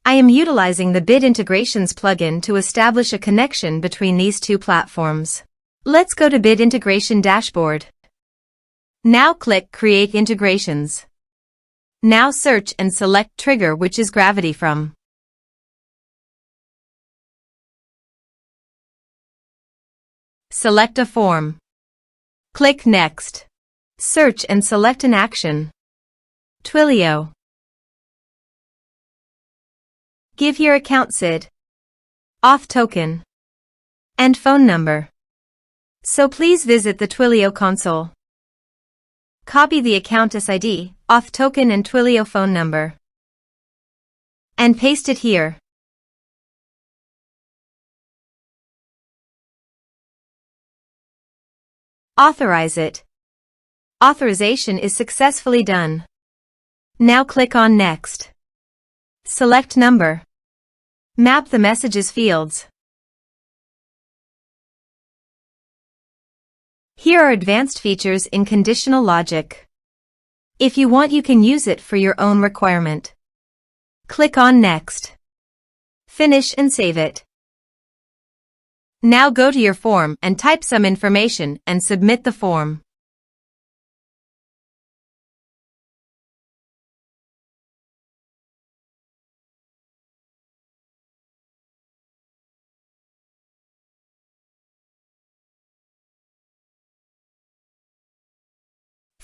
I am utilizing the Bid Integrations plugin to establish a connection between these two platforms. Let's go to Bid Integration Dashboard. Now click Create Integrations. Now search and select Trigger, which is Gravity From. Select a form. Click Next. Search and select an action. Twilio. Give your account SID, auth token, and phone number. So please visit the Twilio console. Copy the account SID, auth token and Twilio phone number. And paste it here. Authorize it. Authorization is successfully done. Now click on Next. Select Number. Map the messages fields. Here are advanced features in conditional logic. If you want, you can use it for your own requirement. Click on Next. Finish and save it. Now go to your form and type some information and submit the form.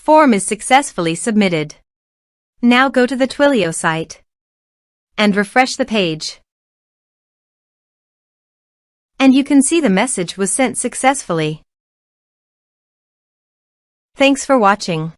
Form is successfully submitted. Now go to the Twilio site and refresh the page. And you can see the message was sent successfully. Thanks for watching.